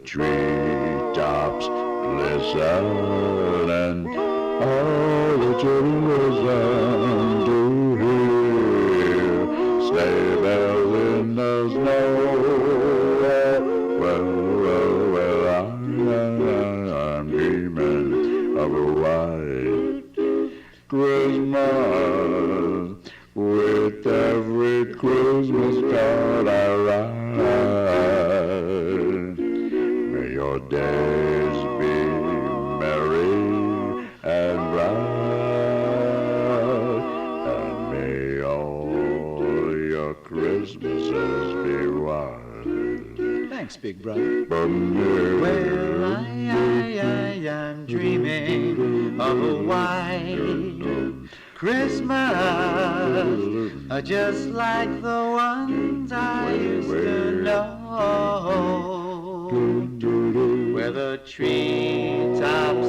treetops listen, and all the children listen to hear sleigh bells in the snow. Well, I'm dreaming of a white Christmas. With every Christmas card I write, may your days be merry and bright, and may all your Christmases be white. Thanks, big brother. Well, I'm dreaming of a white Christmas, just like the ones I used to know, where the treetops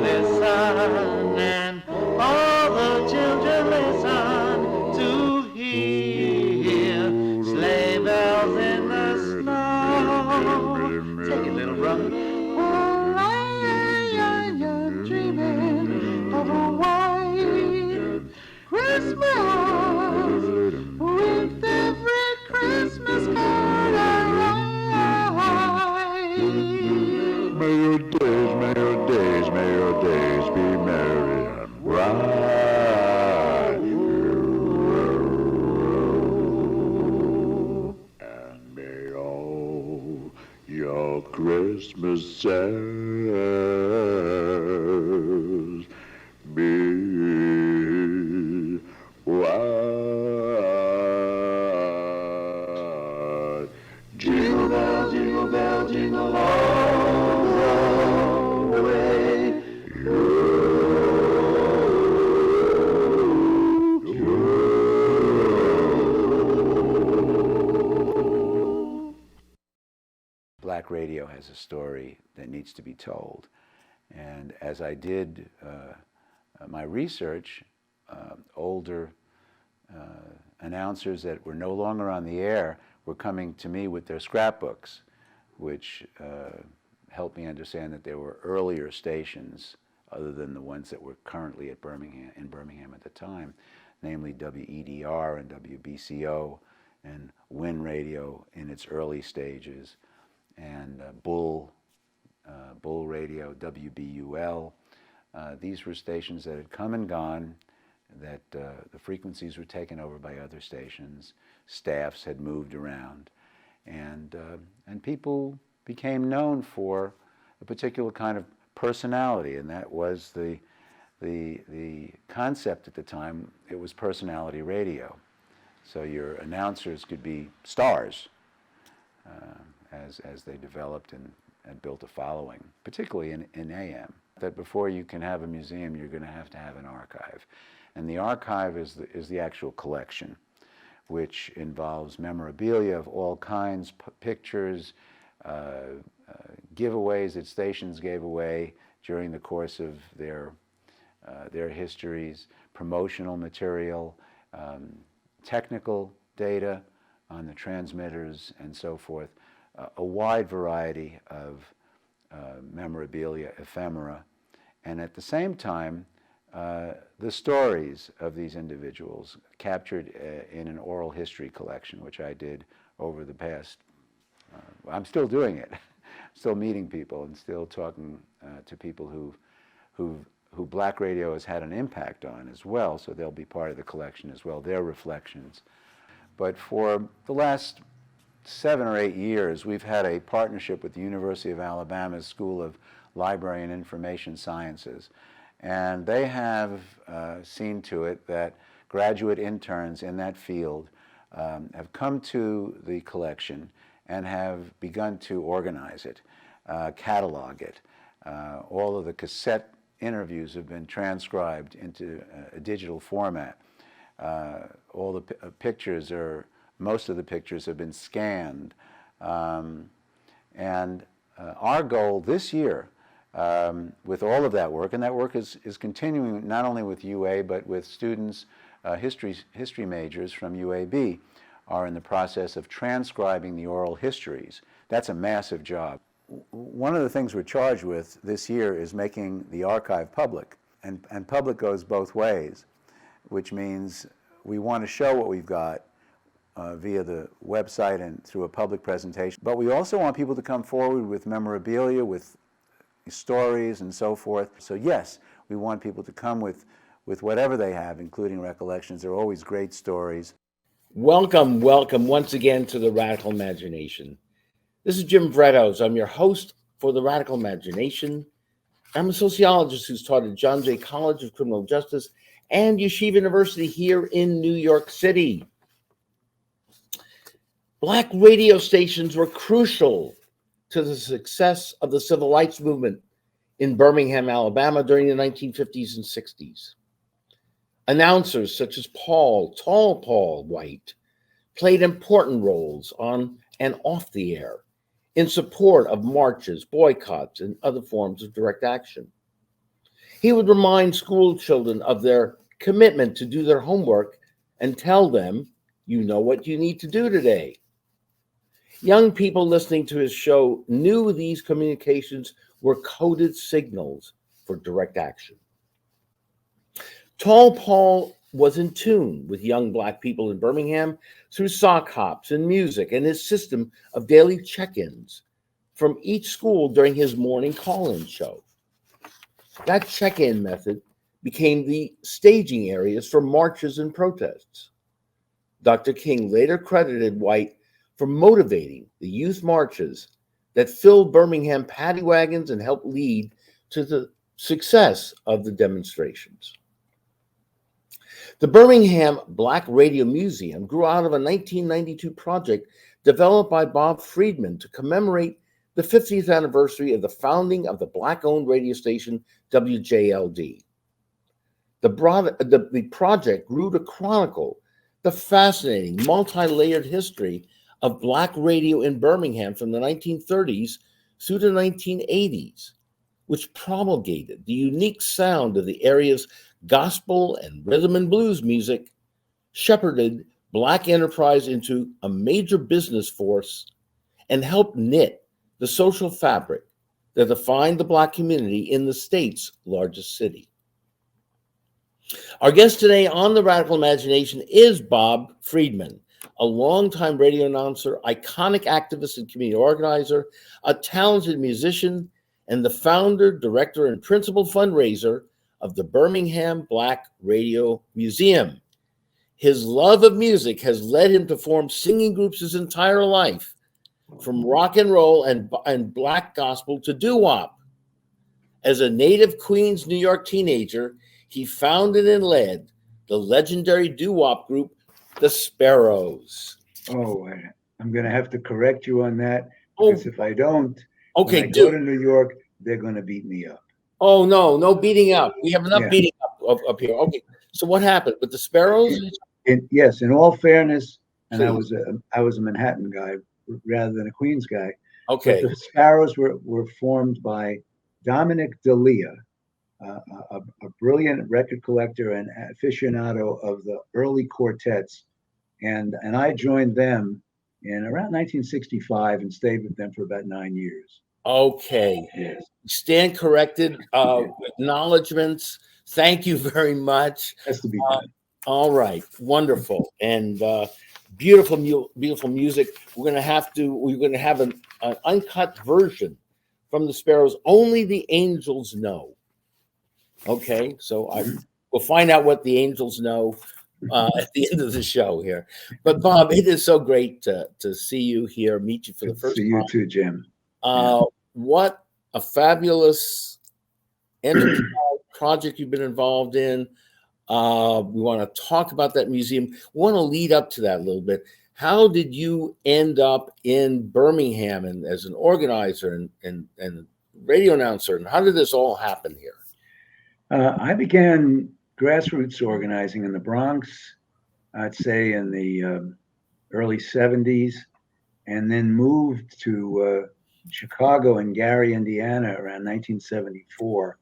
listen and all the children listen to hear sleigh bells in the snow. Take it, little brother. Well, I'm dreaming of a white Christmas, with every Christmas card I write. May your days be merry and bright, and may all your Christmases be white. Jingle bell, jingle bell, jingle all the way. Black radio has a story that needs to be told. And as I did my research, older announcers that were no longer on the air were coming to me with their scrapbooks, which helped me understand that there were earlier stations other than the ones that were currently at in Birmingham at the time, namely WEDR and WBCO and Win Radio in its early stages, and Bull Radio, WBUL. These were stations that had come and gone, that the frequencies were taken over by other stations, staffs had moved around, and people became known for a particular kind of personality, and that was the concept at the time. It was personality radio. So your announcers could be stars as they developed and built a following, particularly in AM. That before you can have a museum, you're going to have an archive. And the archive is the actual collection, which involves memorabilia of all kinds, pictures, giveaways that stations gave away during the course of their histories, promotional material, technical data on the transmitters and so forth, a wide variety of memorabilia, ephemera, and at the same time, the stories of these individuals captured in an oral history collection, which I did over the past, I'm still doing it, still meeting people and still talking to people who Black radio has had an impact on as well, so they'll be part of the collection as well, their reflections. But for the last 7 or 8 years, we've had a partnership with the University of Alabama's School of Library and Information Sciences. And they have seen to it that graduate interns in that field have come to the collection and have begun to organize it, catalog it. All of the cassette interviews have been transcribed into a digital format. All the pictures, or most of the pictures, have been scanned. And our goal this year, with all of that work, and that work is continuing not only with UA, but with students, history majors from UAB, are in the process of transcribing the oral histories. That's a massive job. one of the things we're charged with this year is making the archive public, and public goes both ways, which means we want to show what we've got via the website and through a public presentation. But we also want people to come forward with memorabilia, with stories and so forth. So yes, we want people to come with whatever they have, including recollections. They're always great stories. Welcome once again to the Radical Imagination. This is Jim Vrettos. I'm your host for the Radical Imagination. I'm a sociologist who's taught at John Jay College of Criminal Justice and Yeshiva University here in New York City. Black radio stations were crucial to the success of the civil rights movement in Birmingham, Alabama during the 1950s and 60s. Announcers such as Tall Paul White played important roles on and off the air in support of marches, boycotts, and other forms of direct action. He would remind school children of their commitment to do their homework and tell them, you know what you need to do today. Young people listening to his show knew these communications were coded signals for direct action. Tall Paul was in tune with young Black people in Birmingham through sock hops and music and his system of daily check-ins from each school during his morning call-in show. That check-in method became the staging areas for marches and protests. Dr. King later credited White for motivating the youth marches that filled Birmingham paddy wagons and helped lead to the success of the demonstrations. The Birmingham Black Radio Museum grew out of a 1992 project developed by Bob Friedman to commemorate the 50th anniversary of the founding of the Black-owned radio station WJLD. The project grew to chronicle the fascinating, multi-layered history of Black radio in Birmingham from the 1930s through the 1980s, which promulgated the unique sound of the area's gospel and rhythm and blues music, shepherded Black enterprise into a major business force, and helped knit the social fabric that defined the Black community in the state's largest city. Our guest today on the Radical Imagination is Bob Friedman, a longtime radio announcer, iconic activist and community organizer, a talented musician, and the founder, director, and principal fundraiser of the Birmingham Black Radio Museum. His love of music has led him to form singing groups his entire life, from rock and roll and Black gospel to doo-wop. As a native Queens, New York teenager, he founded and led the legendary doo-wop group, the Sparrows. Oh, I'm going to have to correct you on that, because if I don't, okay, when I go to New York, they're going to beat me up. Oh, no beating up. We have enough beating up here. Okay, so what happened with the Sparrows? Yes, in all fairness, and I was a Manhattan guy rather than a Queens guy. Okay. But the Sparrows were formed by Dominic D'Elia, a brilliant record collector and aficionado of the early quartets, and I joined them in around 1965 and stayed with them for about 9 years. Okay. Yes. Stand corrected. Acknowledgements. Thank you very much. Has to be done. All right. Wonderful. And beautiful music. We're going to have an uncut version from the Sparrows. Only the Angels Know. Okay. So we'll find out what the Angels know at the end of the show here. But Bob, it is so great to see you here, meet you for the first time. See you too, Jim. What a fabulous enterprise project you've been involved in. We want to talk about that museum. We want to lead up to that a little bit. How did you end up in Birmingham and as an organizer and radio announcer? And how did this all happen here? I began grassroots organizing in the Bronx, I'd say in the early 70s, and then moved to Chicago and Gary, Indiana around 1974.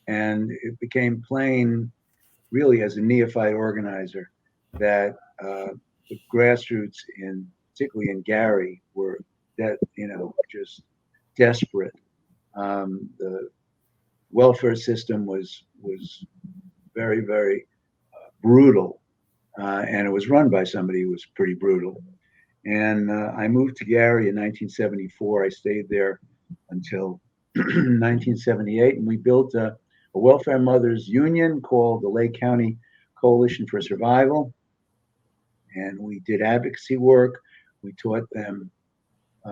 And it became plain, really as a neophyte organizer, that the grassroots, particularly in Gary, were just desperate. The welfare system was very, very brutal, and it was run by somebody who was pretty brutal. And I moved to Gary in 1974. I stayed there until 1978, and we built a welfare mothers union called the Lake County Coalition for Survival. And we did advocacy work. We taught them,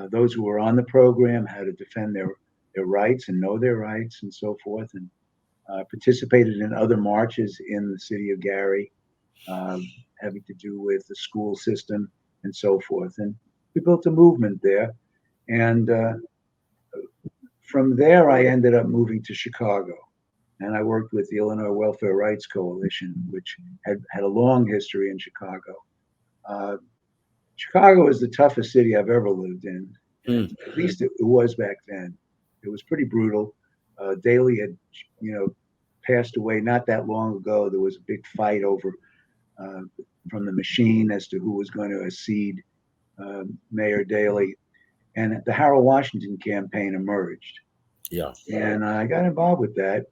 those who were on the program, how to defend their rights and know their rights and so forth, and participated in other marches in the city of Gary, having to do with the school system and so forth. And we built a movement there. And from there, I ended up moving to Chicago. And I worked with the Illinois Welfare Rights Coalition, which had a long history in Chicago. Chicago is the toughest city I've ever lived in. At least it was back then. It was pretty brutal. Daley had, passed away not that long ago. There was a big fight over from the machine as to who was going to accede Mayor Daley. And the Harold Washington campaign emerged. Yeah. And I got involved with that,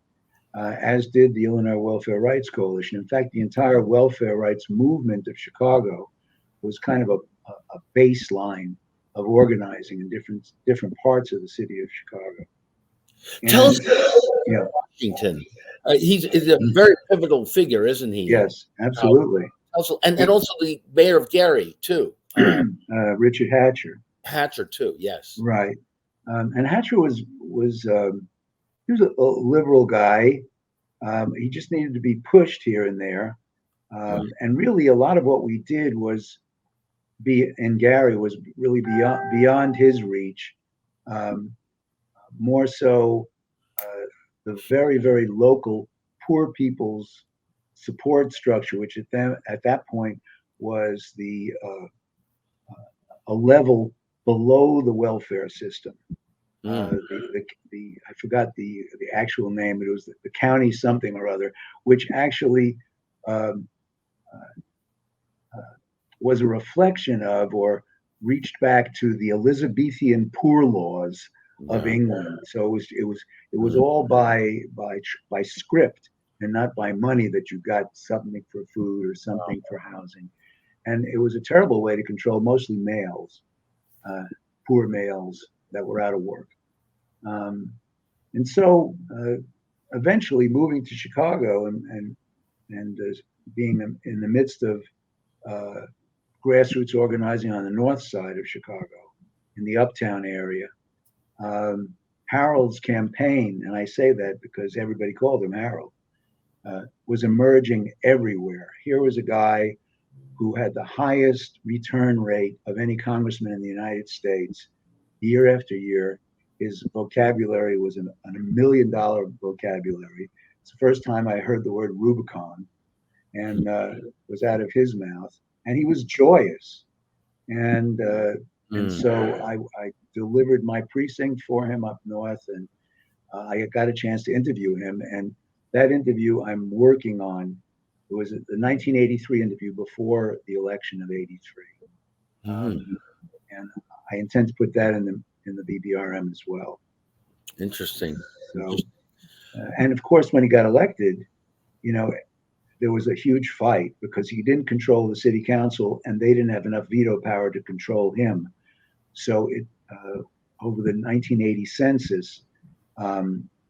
as did the Illinois Welfare Rights Coalition. In fact, the entire welfare rights movement of Chicago was kind of a baseline of organizing in different parts of the city of Chicago. Tell us, Yeah. Washington. He's a very pivotal figure, isn't he? Yes, absolutely. Also, and also the mayor of Gary too, Richard Hatcher. Hatcher too. Yes. Right. And Hatcher was he was a liberal guy. He just needed to be pushed here and there. And really, a lot of what we did was in Gary was really beyond his reach. More so, the very, very local poor people's support structure, which at that point was a level below the welfare system. I forgot the actual name, but it was the county something or other, which actually was a reflection of or reached back to the Elizabethan poor laws of England. So it was all by script and not by money that you got something for food or something for housing. And it was a terrible way to control mostly males, poor males that were out of work. And so eventually moving to Chicago and being in the midst of grassroots organizing on the north side of Chicago, in the uptown area, Harold's campaign, and I say that because everybody called him Harold, was emerging everywhere. Here was a guy who had the highest return rate of any congressman in the United States year after year. His vocabulary was a $1 million vocabulary. It's the first time I heard the word Rubicon, and was out of his mouth. And he was joyous. And so I delivered my precinct for him up north, and I got a chance to interview him. And that interview I'm working on. It was the 1983 interview before the election of '83, and I intend to put that in the BBRM as well. Interesting. So, and of course, when he got elected, there was a huge fight because he didn't control the city council, and they didn't have enough veto power to control him. So over the 1980 census,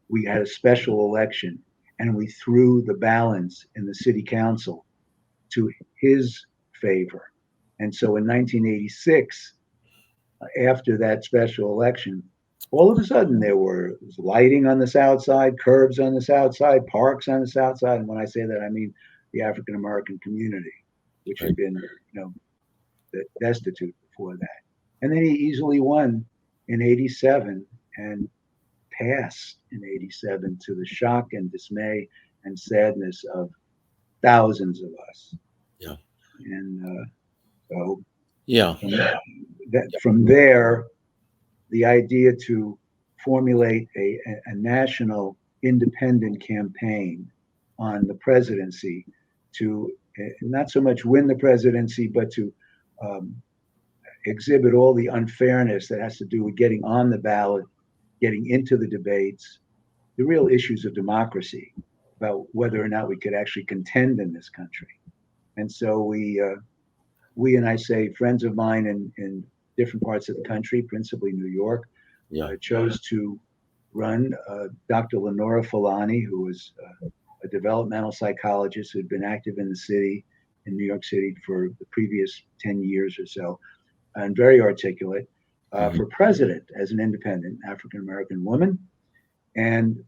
we had a special election, and we threw the balance in the city council to his favor. And so in 1986, after that special election, all of a sudden there was lighting on the south side, curbs on the south side, parks on the south side. And when I say that, I mean the African American community, which had been destitute before that. And then he easily won in '87 and passed in '87 to the shock and dismay and sadness of thousands of us. Yeah. And so yeah, from there, the idea to formulate a national independent campaign on the presidency to not so much win the presidency, but to exhibit all the unfairness that has to do with getting on the ballot getting into the debates, the real issues of democracy, about whether or not we could actually contend in this country. And so we and I say friends of mine in different parts of the country, principally New York, chose to run Dr. Lenora Fulani, who was a developmental psychologist who had been active in the city, in New York City, for the previous 10 years or so, and very articulate, for president as an independent African-American woman. And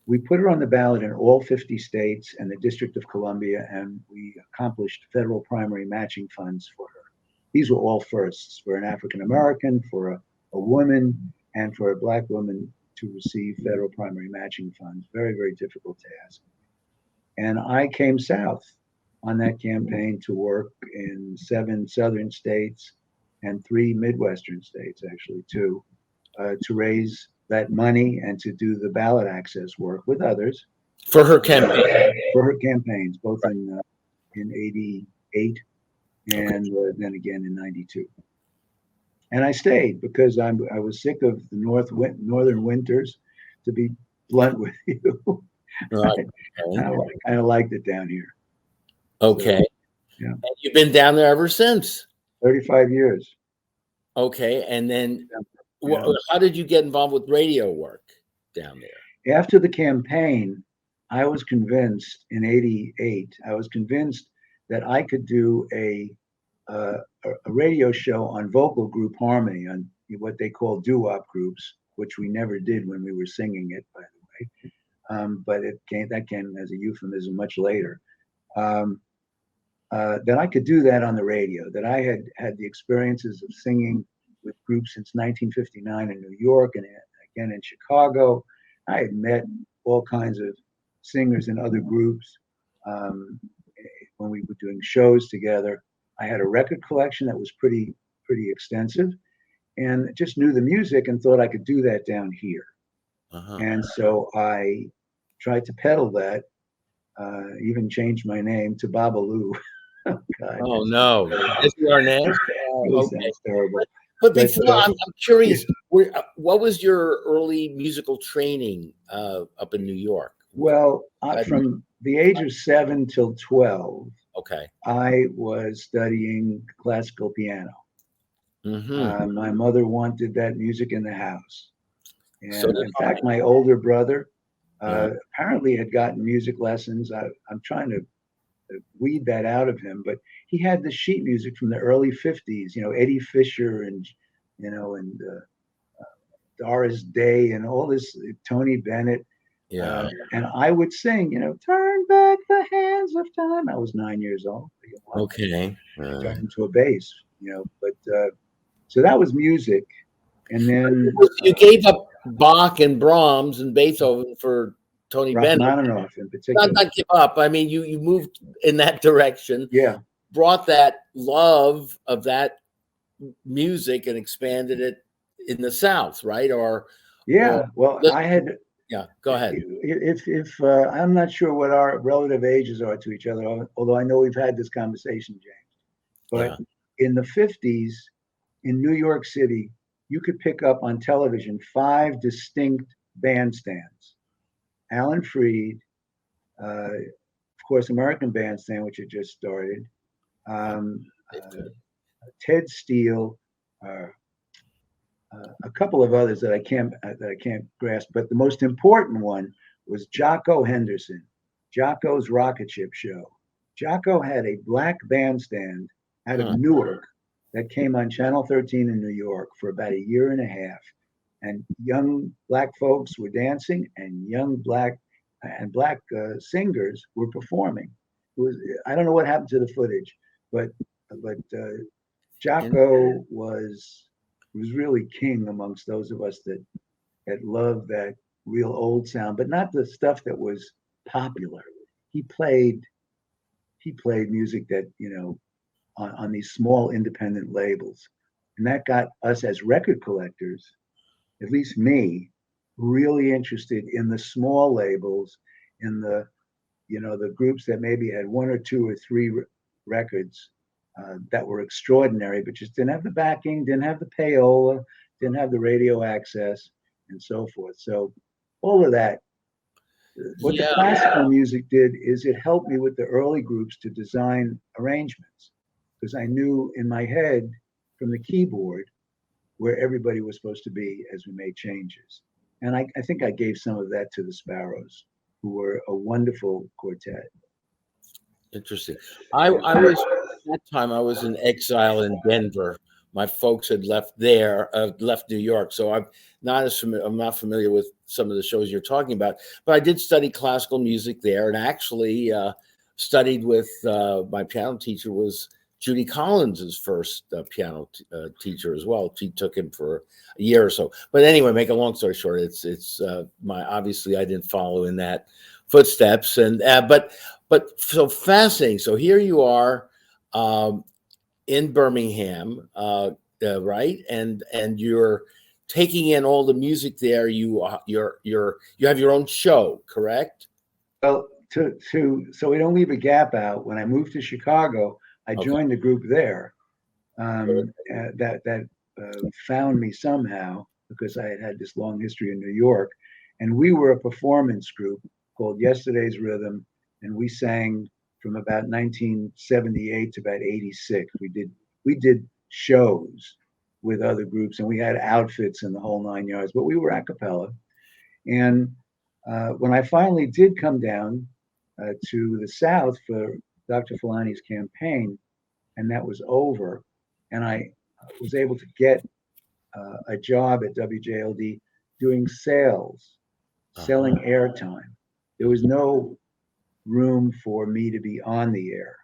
we put her on the ballot in all 50 states and the District of Columbia, and we accomplished federal primary matching funds for her. These were all firsts for an African-American, for a woman, and for a Black woman to receive federal primary matching funds. Very, very difficult task. And I came south on that campaign to work in 7 southern states and 3 Midwestern states, actually, too, to raise that money and to do the ballot access work with others. For her campaign. For her campaigns, both in 88 and then again in 92. And I stayed because I was sick of the northern winters, to be blunt with you. Right. I kind of liked it down here. Okay. Yeah. And you've been down there ever since. 35 years. Okay. And then Yeah. how did you get involved with radio work down there? After the campaign, I was convinced in 88, I was convinced that I could do a radio show on vocal group harmony, on what they call doo-wop groups, which we never did when we were singing it, by the way. But that came as a euphemism much later. That I could do that on the radio, that I had the experiences of singing with groups since 1959 in New York and again in Chicago. I had met all kinds of singers in other groups when we were doing shows together. I had a record collection that was pretty extensive, and just knew the music and thought I could do that down here. And so I tried to peddle that, even changed my name to Babalu. God. Oh, no. Is your name? It sounds terrible. But before, I'm curious, what was your early musical training up in New York? Well, from the age of 7 till 12, Okay. I was studying classical piano. My mother wanted that music in the house. And So did in fact, my older brother apparently had gotten music lessons. I'm trying to weed that out of him, but he had the sheet music from the early 50s, Eddie Fisher and Doris Day and all this, Tony Bennett. Yeah. And I would sing, turn back the hands of time. I was 9 years old. Okay. Turned into a bass, but so that was music. And then You gave up Bach and Brahms and Beethoven for Tony Bennett. Rachmaninoff in particular. Not give up. I mean, you moved in that direction. Yeah. Brought that love of that music and expanded it in the South, right? I had. Yeah, go ahead. If I'm not sure what our relative ages are to each other, although I know we've had this conversation, James. But in the 50s, in New York City, you could pick up on television 5 distinct bandstands. Alan Freed, of course, American Bandstand, which had just started, Ted Steele, a couple of others that I can't grasp, but the most important one was Jocko Henderson, Jocko's Rocket Ship Show. Jocko had a black bandstand out of Newark that came on Channel 13 in New York for about a year and a half, and young black folks were dancing, and young black singers were performing. I don't know what happened to the footage, but Jocko was really king amongst those of us that loved that real old sound, but not the stuff that was popular. He played music that, on these small independent labels. And that got us as record collectors, at least me, really interested in the small labels, in the groups that maybe had 1 or 2 or 3 records that were extraordinary, but just didn't have the backing, didn't have the payola, didn't have the radio access. and so forth. So all of that. What the Yeah. classical music did is it helped me with the early groups to design arrangements because I knew in my head from the keyboard where everybody was supposed to be as we made changes. And I think I gave some of that to the Sparrows, who were a wonderful quartet. Interesting. I was at that time I was in exile in Denver. My folks had left there, left New York, so I'm not familiar with some of the shows you're talking about. But I did study classical music there, and actually studied with my piano teacher was Judy Collins's first piano teacher as well. She took him for a year or so. But anyway, make a long story short, it's my obviously I didn't follow in that footsteps, and but so fascinating. So here you are in Birmingham, right? And you're taking in all the music there. You have your own show, correct? Well, so we don't leave a gap out. When I moved to Chicago, I Okay. joined the group there that found me somehow because I had this long history in New York, and we were a performance group called Yesterday's Rhythm, and we sang from about 1978 to about 86. We did shows with other groups, and we had outfits in the whole 9 yards, but we were a cappella. And when I finally did come down to the South for Dr. Fulani's campaign, and that was over, and I was able to get a job at WJLD doing sales, selling airtime. There was no room for me to be on the air,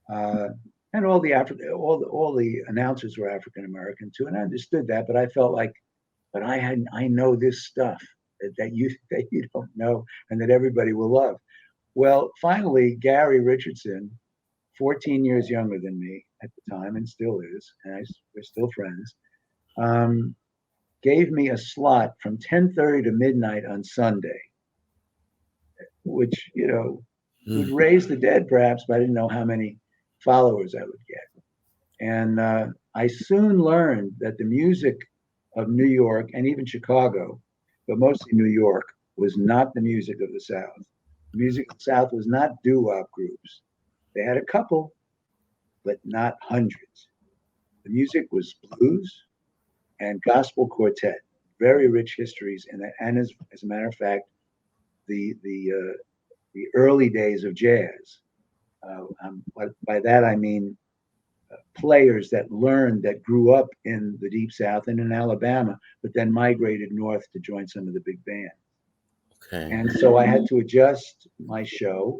and all the announcers were African American too, and I understood that, but I felt like, but I know this stuff that you don't know, and that everybody will love. Well, finally, Gary Richardson, 14 years younger than me at the time, and still is, and we're still friends, gave me a slot from 10:30 to midnight on Sunday, which, would raise the dead perhaps, but I didn't know how many followers I would get. And I soon learned that the music of New York and even Chicago, but mostly New York, was not the music of the South. The music of the South was not doo-wop groups. They had a couple, but not hundreds. The music was blues and gospel quartet, very rich histories in that. And as a matter of fact, the early days of jazz. By that I mean players that grew up in the Deep South and in Alabama, but then migrated north to join some of the big bands. Okay. And so I had to adjust my show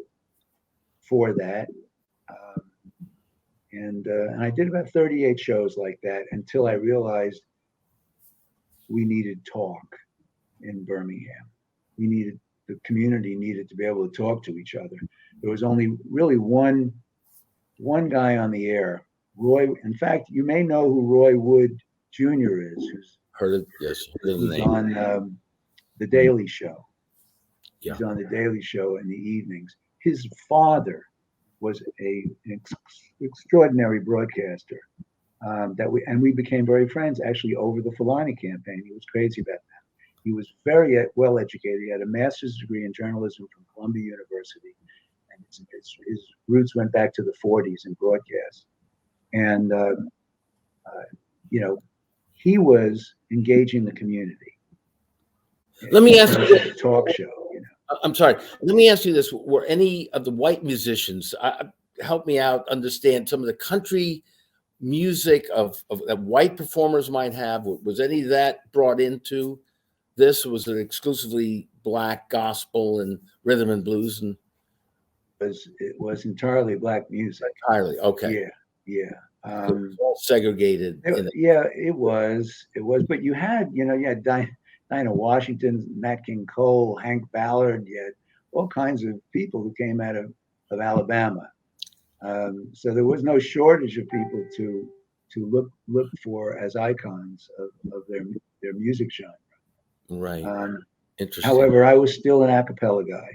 for that. And I did about 38 shows like that until I realized we needed talk in Birmingham. The community needed to be able to talk to each other. There was only really one guy on the air, Roy. In fact, you may know who Roy Wood Jr. is, who's on The Daily Show. Yeah. He's on The Daily Show in the evenings. His father was an extraordinary broadcaster we became very friends actually over the Fulani campaign. He was crazy about that. He was very well educated. He had a master's degree in journalism from Columbia University, and his roots went back to the 40s in broadcast. And he was engaging the community. Let me ask you this talk show. I'm sorry. Let me ask you this: were any of the white musicians help me out understand some of the country music of that white performers might have? Was any of that brought into this? Was it exclusively black gospel and rhythm and blues? And it was entirely black music. Entirely, okay. Yeah. All segregated. It was. But you had Dinah Washington, Nat King Cole, Hank Ballard. You had all kinds of people who came out of Alabama. So there was no shortage of people to look for as icons of their music genre. Right. Interesting. However, I was still an a cappella guy,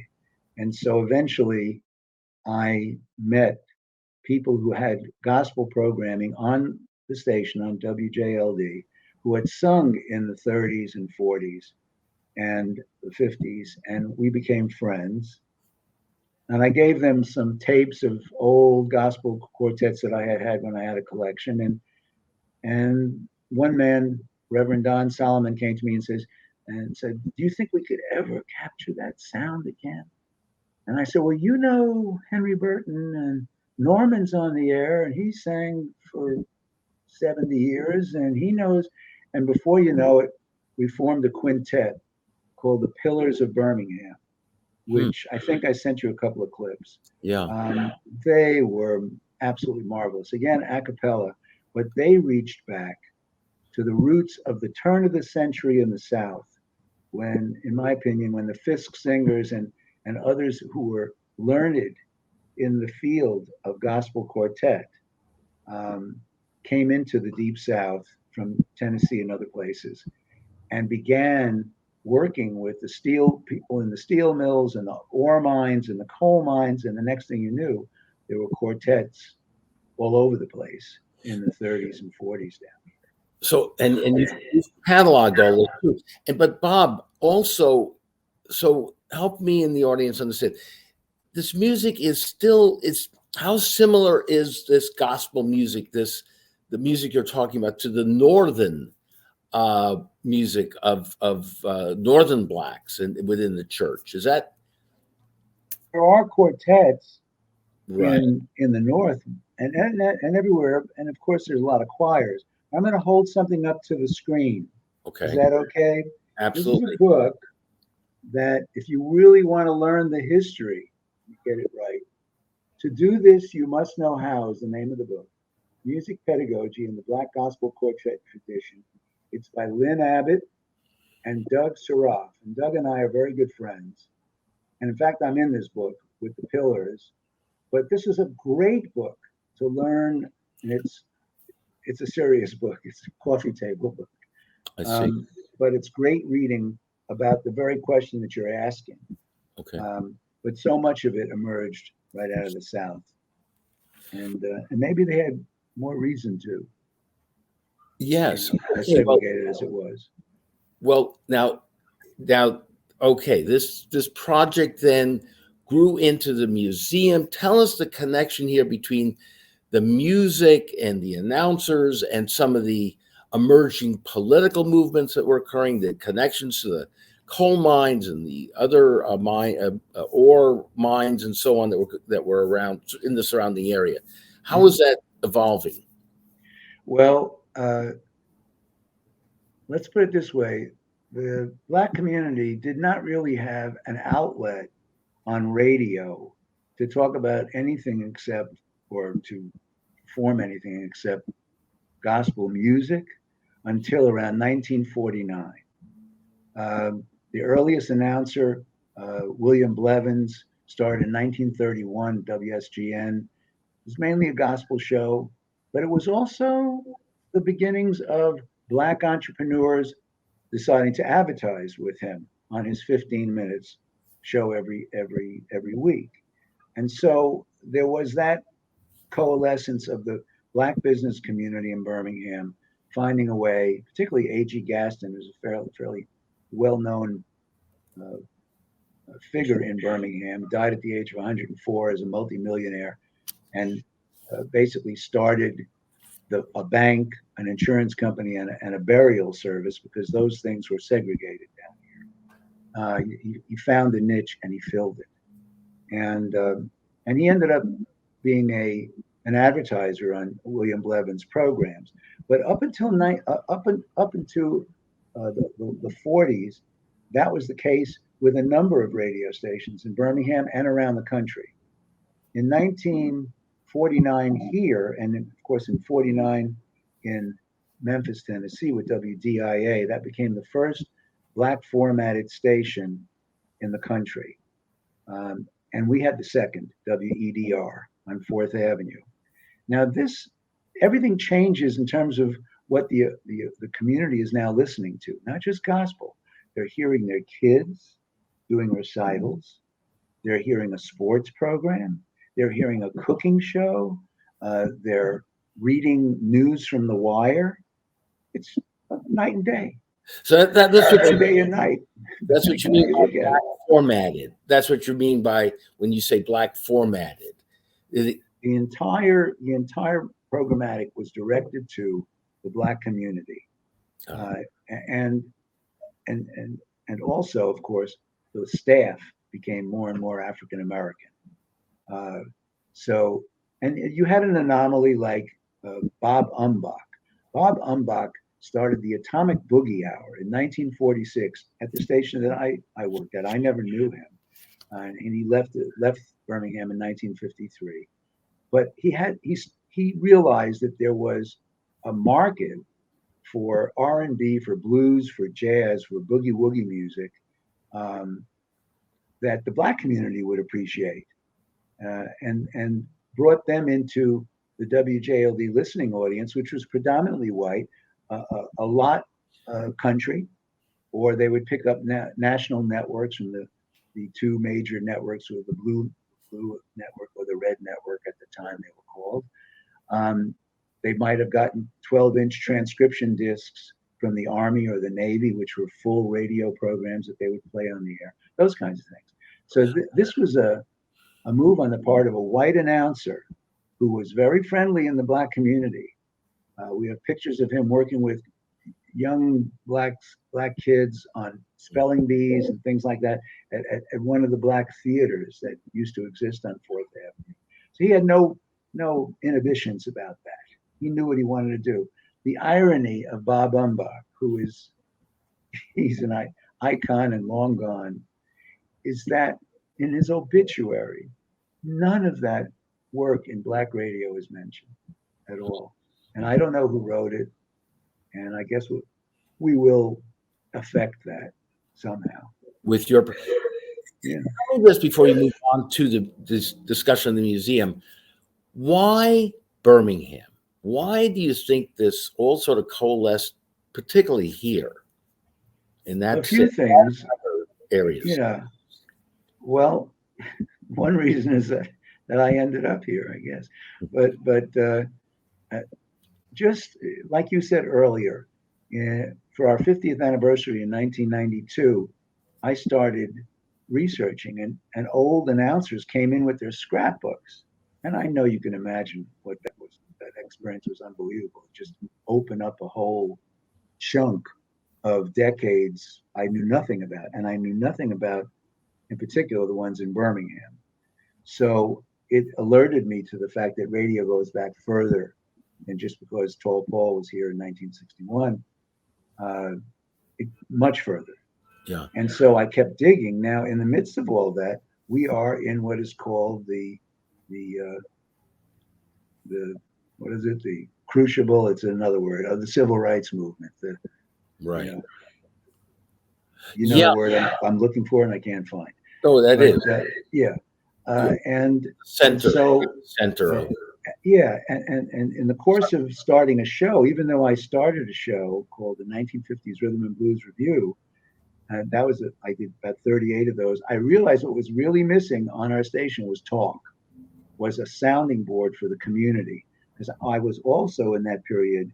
and so eventually I met people who had gospel programming on the station on WJLD, who had sung in the 30s and 40s, and the 50s, and we became friends. And I gave them some tapes of old gospel quartets that I had when I had a collection. And one man, Reverend Don Solomon, came to me and said, "Do you think we could ever capture that sound again?" And I said, "Well, you know Henry Burton, and Norman's on the air, and he sang for 70 years, and he knows." And before you know it, we formed a quintet called the Pillars of Birmingham, which I think I sent you a couple of clips. Yeah. They were absolutely marvelous. Again, a cappella, but they reached back to the roots of the turn of the century in the South, when, in my opinion, when the Fisk singers and others who were learned in the field of gospel quartet came into the Deep South from Tennessee and other places and began working with the steel people in the steel mills and the ore mines and the coal mines. And the next thing you knew, there were quartets all over the place in the 30s and 40s down here. So and you've cataloged all this too. But Bob, also, so help me in the audience understand. This music is how similar is this gospel music, the music you're talking about, to the northern music of northern blacks and within the church? Is that There are quartets right? in the north and everywhere, and of course there's a lot of choirs. I'm going to hold something up to the screen. Okay, Is that okay? absolutely. This is a book that, if you really want to learn the history, you get it right. To do this, you must know how is the name of the book. Music Pedagogy in the Black Gospel Quartet Tradition. It's by Lynn Abbott and Doug Saroff. And Doug and I are very good friends. And in fact, I'm in this book with the Pillars. But this is a great book to learn, and it's a serious book. It's a coffee table book. I see. But it's great reading about the very question that you're asking. Okay. But so much of it emerged right out of the South. And maybe they had more reason to. Yes. As segregated as it was. Well, now, okay. This project then grew into the museum. Tell us the connection here between the music and the announcers and some of the emerging political movements that were occurring, the connections to the coal mines and the other ore mines and so on that were around in the surrounding area. How is that evolving? Well, let's put it this way. The Black community did not really have an outlet on radio to talk about anything except, or to perform anything except gospel music until around 1949. The earliest announcer, William Blevins, started in 1931, WSGN. It was mainly a gospel show, but it was also the beginnings of Black entrepreneurs deciding to advertise with him on his 15 minutes show every week. And so there was that coalescence of the Black business community in Birmingham finding a way, particularly A.G. Gaston, who's a fairly well-known figure in Birmingham, died at the age of 104 as a multimillionaire, and basically started a bank, an insurance company, and a burial service, because those things were segregated down here. He found a niche and he filled it, and he ended up being an advertiser on William Blevins' programs. But up until the 40s, that was the case with a number of radio stations in Birmingham and around the country. In 1949 here, and of course in 49 in Memphis, Tennessee with WDIA, that became the first Black formatted station in the country. And we had the second, WEDR, on 4th Avenue. Now everything changes in terms of what the community is now listening to, not just gospel. They're hearing their kids doing recitals. They're hearing a sports program. They're hearing a cooking show. They're reading news from The Wire. It's night and day. So that's what you day and night. that's what you mean by black formatted. That's what you mean by when you say black formatted. The entire programmatic was directed to the Black community, and also, of course, the staff became more and more African American. So, and you had an anomaly like Bob Umbach. Bob Umbach started the Atomic Boogie Hour in 1946 at the station that I worked at. I never knew him, and he left Birmingham in 1953. But he realized that there was a market for R&B, for blues, for jazz, for boogie woogie music that the Black community would appreciate, and brought them into the WJLD listening audience, which was predominantly white, a lot country, or they would pick up national networks from the two major networks, or the blue network or the red network at the time they were called. They might have gotten 12-inch transcription discs from the Army or the Navy, which were full radio programs that they would play on the air, those kinds of things. So this was a move on the part of a white announcer who was very friendly in the Black community. We have pictures of him working with young black kids on spelling bees and things like that at one of the Black theaters that used to exist on 4th Avenue. So he had no inhibitions about that. He knew what he wanted to do. The irony of Bob Umbach, he's an icon and long gone, is that in his obituary, none of that work in Black radio is mentioned at all. And I don't know who wrote it. And I guess we will affect that somehow. With your, Yeah. tell me this before you move on to this discussion of the museum. Why Birmingham? Why do you think this all sort of coalesced, particularly here in that A few things. areas? Yeah. Well, one reason is that I ended up here, I guess. But just like you said earlier, for our 50th anniversary in 1992, I started researching, and old announcers came in with their scrapbooks. And I know you can imagine what that was. That experience was unbelievable. Just open up a whole chunk of decades I knew nothing about. And I knew nothing about, in particular, the ones in Birmingham. So it alerted me to the fact that radio goes back further than just because Tall Paul was here in 1961, much further. Yeah. And so I kept digging. Now, in the midst of all that, we are in what is called the what is it? The crucible. It's another word of the civil rights movement. Right. You know the word I'm looking for and I can't find. Oh, that is. Yeah. And Center. So center. Yeah, and in the course of starting a show, even though I started a show called the 1950s Rhythm and Blues Review, and I did about 38 of those. I realized what was really missing on our station was talk, was a sounding board for the community. Because I was also in that period,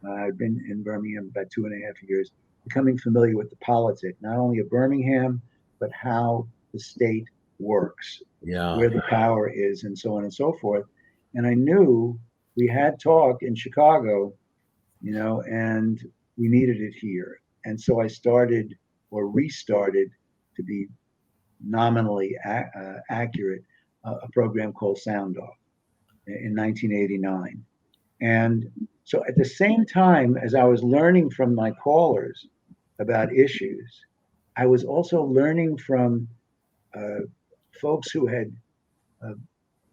I've been in Birmingham about 2.5 years, becoming familiar with the politics, not only of Birmingham, but how the state works, where the power is, and so on and so forth. And I knew we had talk in Chicago, and we needed it here. And so I started or restarted, to be nominally accurate, a program called Sound Off in 1989. And so at the same time as I was learning from my callers about issues, I was also learning from folks who had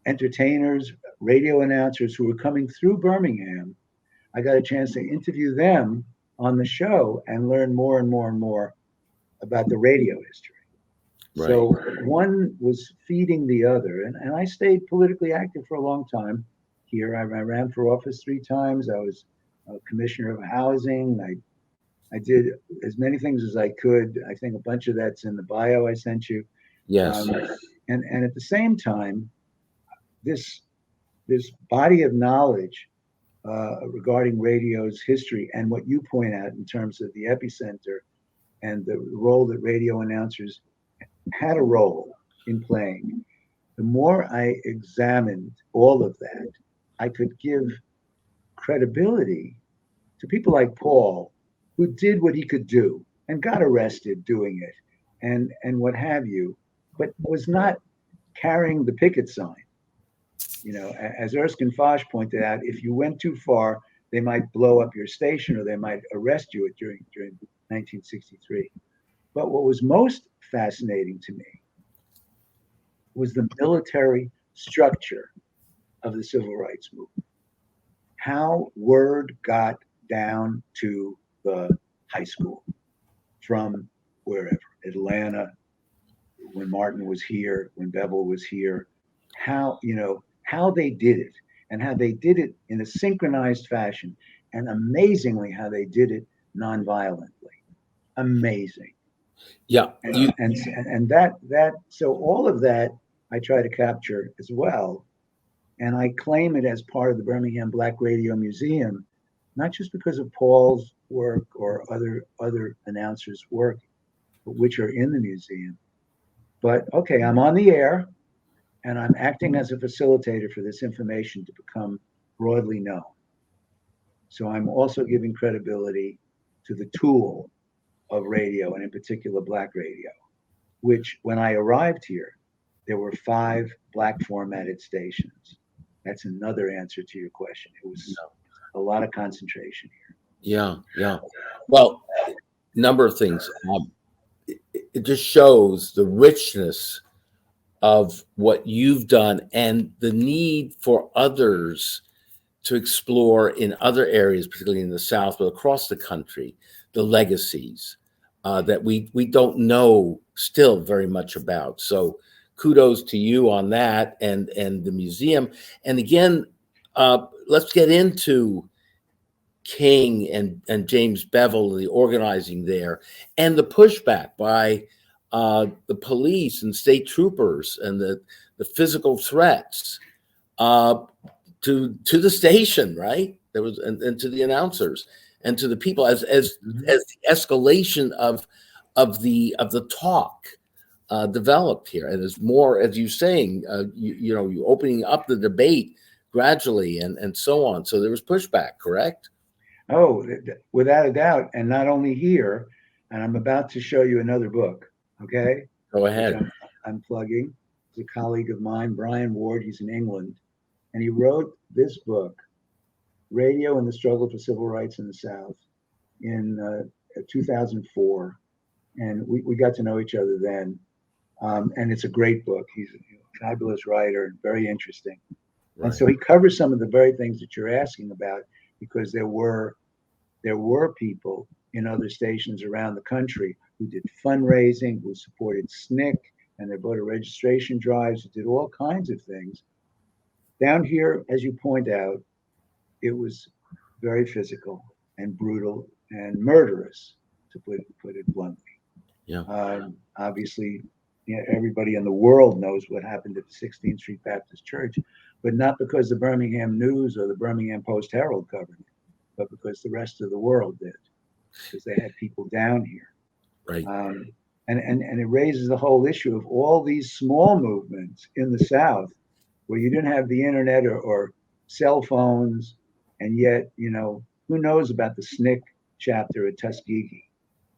entertainers, radio announcers who were coming through Birmingham. I got a chance to interview them on the show and learn more and more and more about the radio history. Right. So one was feeding the other, and I stayed politically active for a long time here. I ran for office 3 times. I was a commissioner of housing. I did as many things as I could. I think a bunch of that's in the bio I sent you. Yes. And at the same time, this body of knowledge regarding radio's history and what you point out in terms of the epicenter and the role that radio announcers had a role in playing. The more I examined all of that, I could give credibility to people like Paul, who did what he could do and got arrested doing it and what have you, but was not carrying the picket sign. You know, as Erskine Foch pointed out, if you went too far, they might blow up your station or they might arrest you during 1963. But what was most fascinating to me was the military structure of the civil rights movement. How word got down to the high school from wherever, Atlanta, when Martin was here, when Bevel was here, how they did it and how they did it in a synchronized fashion, and amazingly how they did it nonviolently. Amazing. Yeah. And that so all of that I try to capture as well. And I claim it as part of the Birmingham Black Radio Museum, not just because of Paul's work or other announcers' work, but which are in the museum. But okay, I'm on the air and I'm acting as a facilitator for this information to become broadly known. So I'm also giving credibility to the tool of radio, and in particular Black radio, which when I arrived here, there were 5 Black formatted stations. That's another answer to your question. It was a lot of concentration here. Yeah. Well, number of things. It just shows the richness of what you've done and the need for others to explore in other areas, particularly in the South, but across the country, the legacies that we don't know still very much about. So kudos to you on that and the museum. And again, let's get into King and James Bevel, the organizing there, and the pushback by the police and state troopers and the physical threats to the station, right? There was and to the announcers and to the people as the escalation of the talk developed here, and as more, as you're saying, you opening up the debate gradually and so on. So there was pushback, correct? Oh, without a doubt. And not only here, and I'm about to show you another book, okay? Go ahead. I'm plugging. He's a colleague of mine, Brian Ward. He's in England. And he wrote this book, Radio and the Struggle for Civil Rights in the South, in 2004. And we got to know each other then. And it's a great book. He's a fabulous writer and very interesting. Right. And so he covers some of the very things that you're asking about, because there were people in other stations around the country who did fundraising, who supported SNCC and their voter registration drives, who did all kinds of things. Down here, as you point out, it was very physical and brutal and murderous, to put it bluntly. Yeah. Obviously, everybody in the world knows what happened at the 16th Street Baptist Church, but not because the Birmingham News or the Birmingham Post Herald covered it, but because the rest of the world did, because they had people down here. Right. And it raises the whole issue of all these small movements in the South where you didn't have the internet or cell phones, and yet, who knows about the SNCC chapter at Tuskegee?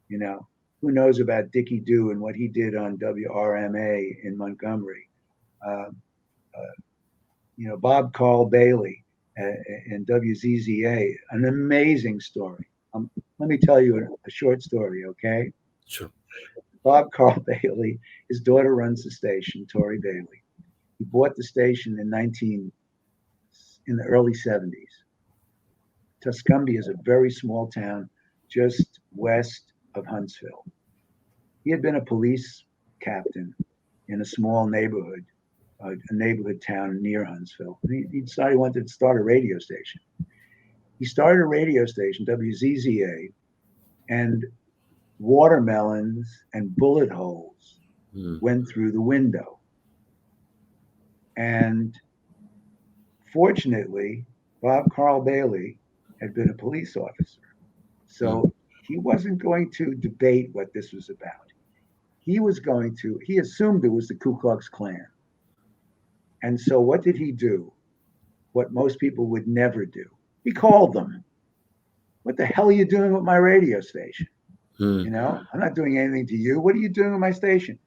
Who knows about Dickie Dew and what he did on WRMA in Montgomery? Bob Carl Bailey and WZZA, an amazing story. Let me tell you a short story, okay? Sure. Bob Carl Bailey, his daughter runs the station, Tori Bailey. He bought the station in the early 70s. Tuscumbia is a very small town just west of Huntsville. He had been a police captain in a small neighborhood, a neighborhood town near Huntsville. He decided he wanted to start a radio station. He started a radio station, WZZA, and watermelons and bullet holes went through the window. And fortunately, Bob Carl Bailey had been a police officer. So he wasn't going to debate what this was about. He assumed it was the Ku Klux Klan. And so what did he do? What most people would never do. He called them. What the hell are you doing with my radio station? You know, I'm not doing anything to you. What are you doing with my station?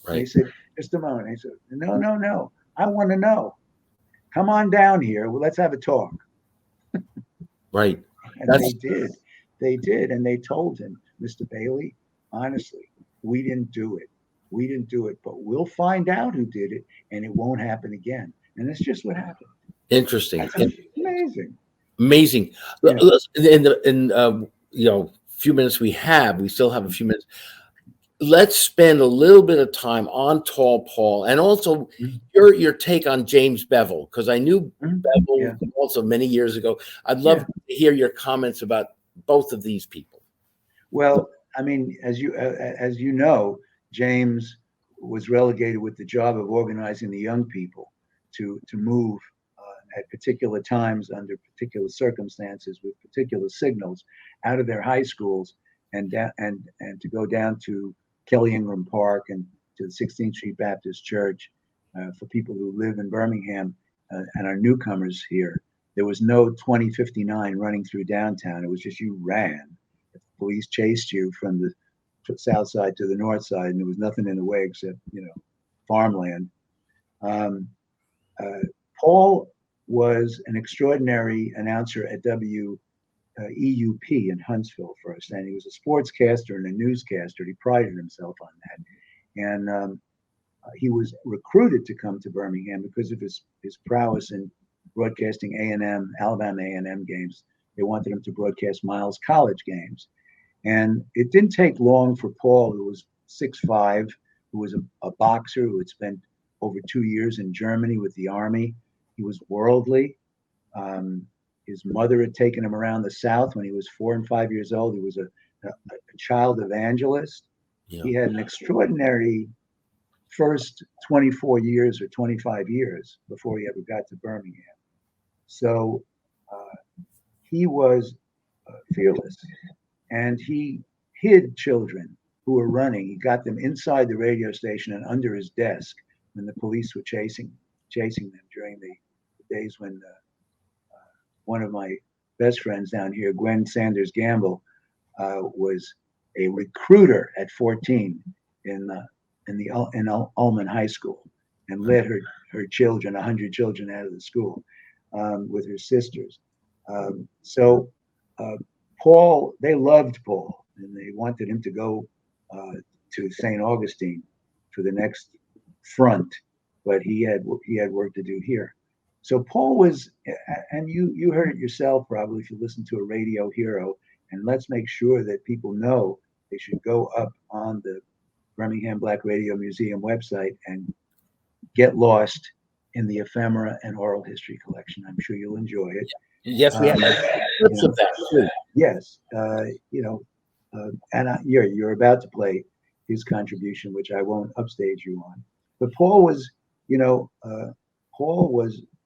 Right. And he said, just a moment. He said, no. I want to know. Come on down here. Well, let's have a talk. Right. And they did. They did. And they told him, Mr. Bailey, honestly, we didn't do it. We didn't do it, but we'll find out who did it, and it won't happen again. And that's just what happened. Interesting. That's amazing. Amazing. Yeah. In few minutes we still have a few minutes. Let's spend a little bit of time on Tall Paul, and also your take on James Bevel, because I knew Bevel also many years ago. I'd love to hear your comments about both of these people. Well, I mean, as you know, James was relegated with the job of organizing the young people to move at particular times, under particular circumstances, with particular signals, out of their high schools and to go down to Kelly Ingram Park and to the 16th Street Baptist Church for people who live in Birmingham and are newcomers here. There was no 2059 running through downtown. It was just you ran. The police chased you from the south side to the north side, and there was nothing in the way except, farmland. Paul was an extraordinary announcer at WEUP in Huntsville first, and he was a sportscaster and a newscaster. He prided himself on that, and he was recruited to come to Birmingham because of his prowess in broadcasting Alabama A&M games. They wanted him to broadcast Miles College games, and it didn't take long for Paul, who was 6'5", who was a boxer who had spent over 2 years in Germany with the Army. He was worldly. His mother had taken him around the South when he was 4 and 5 years old. He was a child evangelist. Yeah. He had an extraordinary first 24 years or 25 years before he ever got to Birmingham. So he was fearless, and he hid children who were running. He got them inside the radio station and under his desk when the police were chasing them during the days when one of my best friends down here, Gwen Sanders Gamble, was a recruiter at 14 in Ullman High School, and led her children, 100 children, out of the school with her sisters. So Paul, they loved Paul, and they wanted him to go to St. Augustine for the next front, but he had work to do here. So Paul was, and you heard it yourself probably if you listen to a radio hero, and let's make sure that people know they should go up on the Birmingham Black Radio Museum website and get lost in the ephemera and oral history collection. I'm sure you'll enjoy it. Yes, we have clips of that too. Yes, and you're about to play his contribution, which I won't upstage you on. But Paul was,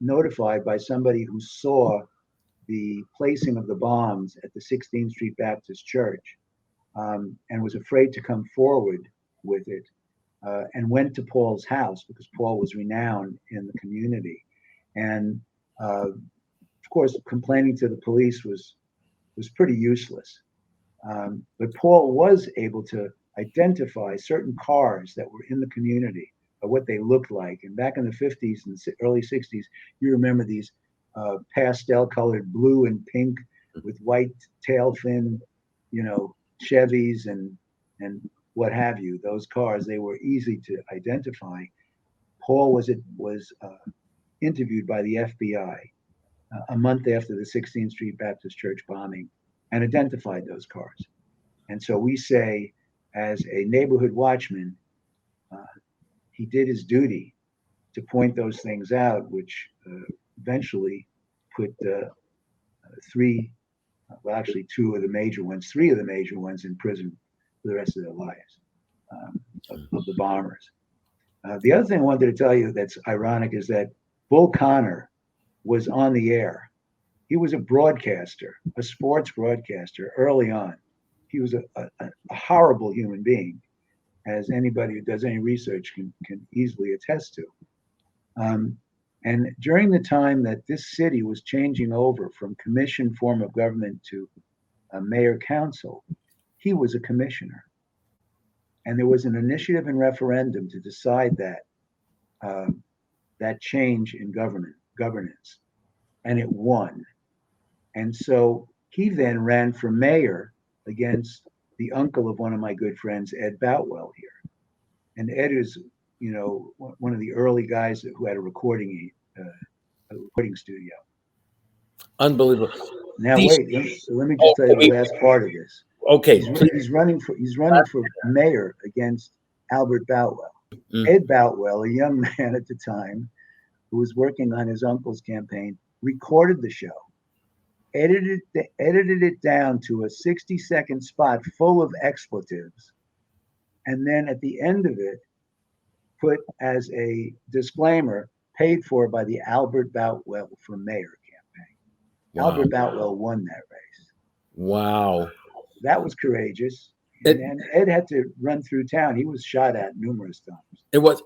notified by somebody who saw the placing of the bombs at the 16th Street Baptist Church, and was afraid to come forward with it, and went to Paul's house because Paul was renowned in the community. And of course, complaining to the police was pretty useless. But Paul was able to identify certain cars that were in the community, what they looked like. And back in the 50s and early 60s, you remember these pastel colored blue and pink with white tail fin, Chevys and what have you. Those cars, they were easy to identify. Paul was interviewed by the FBI a month after the 16th Street Baptist Church bombing, and identified those cars. And so we say, as a neighborhood watchman, he did his duty to point those things out, which eventually put three of the major ones in prison for the rest of their lives, of the bombers. The other thing I wanted to tell you that's ironic is that Bull Connor was on the air he was a broadcaster, a sports broadcaster early on. He was a horrible human being, as anybody who does any research can easily attest to. And during the time that this city was changing over from commission form of government to a mayor council, he was a commissioner. And there was an initiative and referendum to decide that change in governance, and it won. And so he then ran for mayor against the uncle of one of my good friends, Ed Boutwell here. And Ed is, one of the early guys who had a recording studio. Unbelievable. Now wait, let me just tell you the last part of this. Okay, He's running for mayor against Albert Boutwell. Ed Boutwell, a young man at the time who was working on his uncle's campaign, recorded the show, edited it down to a 60-second spot full of expletives, and then at the end of it put as a disclaimer, paid for by the Albert Boutwell for mayor campaign. Wow. Albert Boutwell won that race. Wow. That was courageous. And Ed had to run through town. He was shot at numerous times. It was.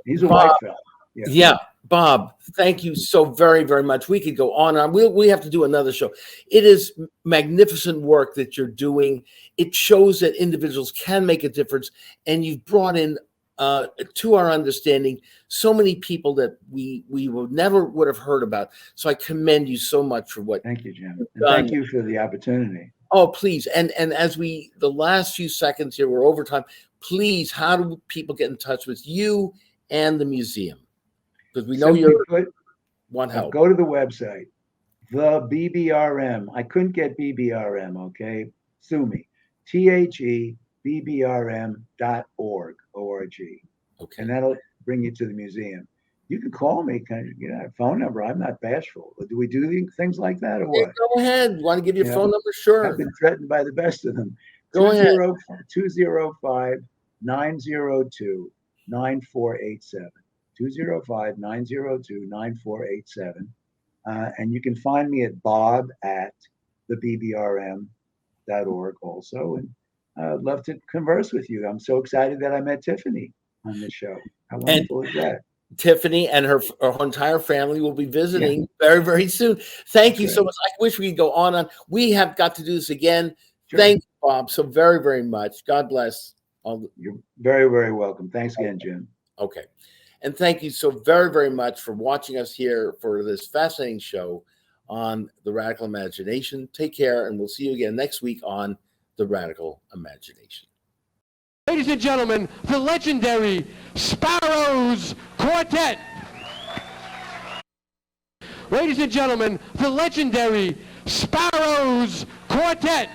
He's a white fella. Yeah, Bob, thank you so very, very much. We could go on and on. We have to do another show. It is magnificent work that you're doing. It shows that individuals can make a difference. And you've brought in, to our understanding, so many people that we never would have heard about. So I commend you so much for what. Thank you, Jim. And thank you for the opportunity. Oh, please. And as the last few seconds here, we're over time. Please, how do people get in touch with you and the museum? Because we know want help. Go to the website, the BBRM. I couldn't get BBRM, okay? Sue me. THEBBRM.org, O-R-G. Okay. And that'll bring you to the museum. You can call me, a phone number. I'm not bashful. Do we do things like that or what? Yeah, go ahead. You want to give your phone number? Sure. I've been threatened by the best of them. Go ahead. 205-902-9487. 205-902-9487. And you can find me at bob@theBBRM.org also. And I'd love to converse with you. I'm so excited that I met Tiffany on this show. How wonderful is that? Tiffany and her entire family will be visiting very, very soon. Thank you so much. I wish we could go on. We have got to do this again. Sure. Thank you, Bob, so very, very much. God bless. You're very, very welcome. Thanks again, Jim. Okay. And thank you so very, very much for watching us here for this fascinating show on The Radical Imagination. Take care, and we'll see you again next week on The Radical Imagination. Ladies and gentlemen, the legendary Sparrows Quartet. Ladies and gentlemen, the legendary Sparrows Quartet.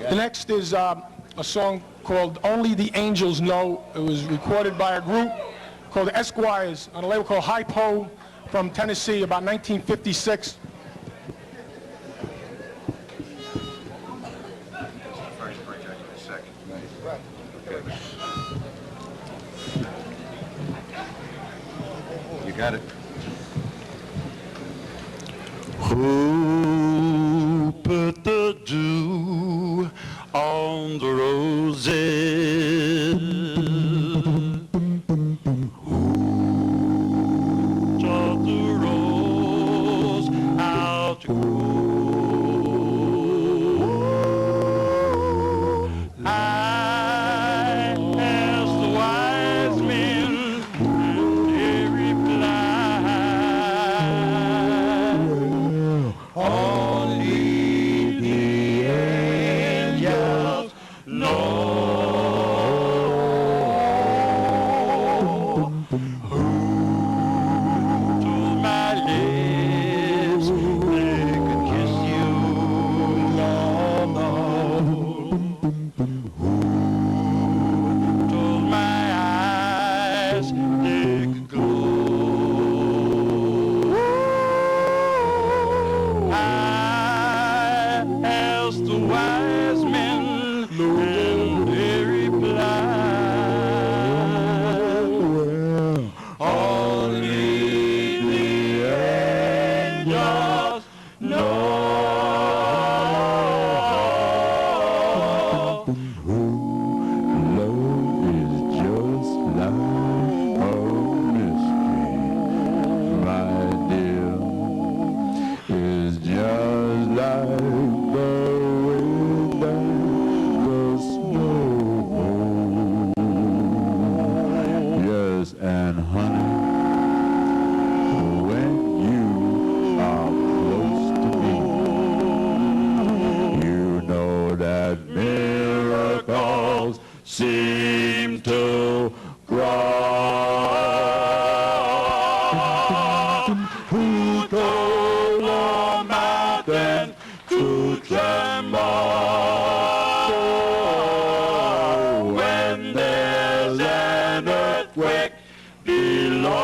The next is a song called Only the Angels Know. It was recorded by a group called the Esquires on a label called Hypo from Tennessee about 1956. You got it. Who put the dew on the roses? Who taught the rose how to grow? I asked the wise men, and they replied, told the mountain to tremble when there's an earthquake below.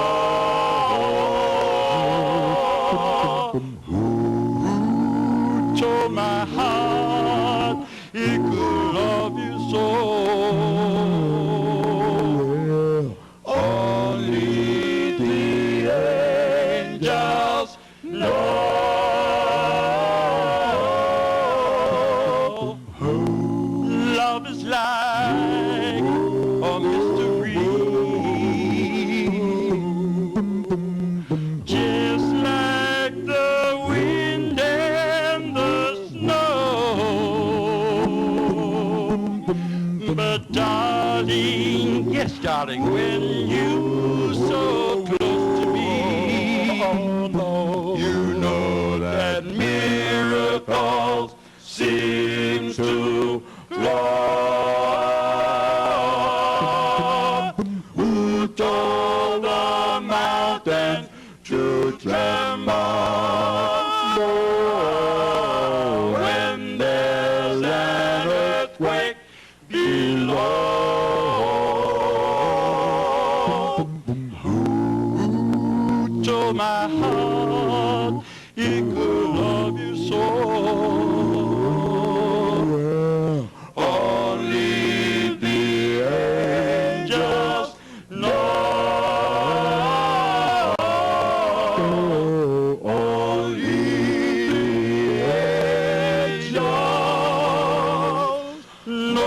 Who told my heart it could love you so? Only the angels know. Love is like a mystery, just like the wind and the snow. But darling, yes darling, when you so close to me, you know that miracles seem to flow. Who told the mountain to tremble when there's an earthquake below? Who told my heart it could love you so? Only the angels know. Only the angels know.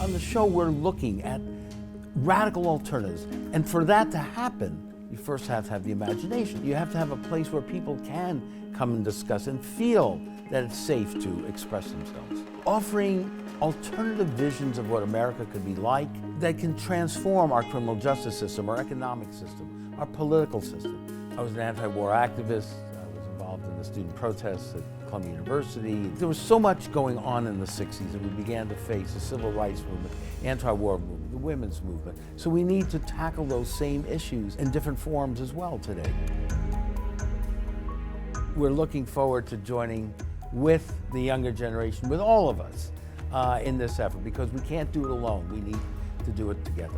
On the show, we're looking at radical alternatives. And for that to happen, you first have to have the imagination. You have to have a place where people can come and discuss and feel that it's safe to express themselves. Offering alternative visions of what America could be like that can transform our criminal justice system, our economic system, our political system. I was an anti-war activist. I was involved in the student protests at Columbia University. There was so much going on in the 60s, and we began to face the civil rights movement, anti-war movement, the women's movement. So we need to tackle those same issues in different forms as well today. We're looking forward to joining with the younger generation, with all of us, in this effort, because we can't do it alone. We need to do it together.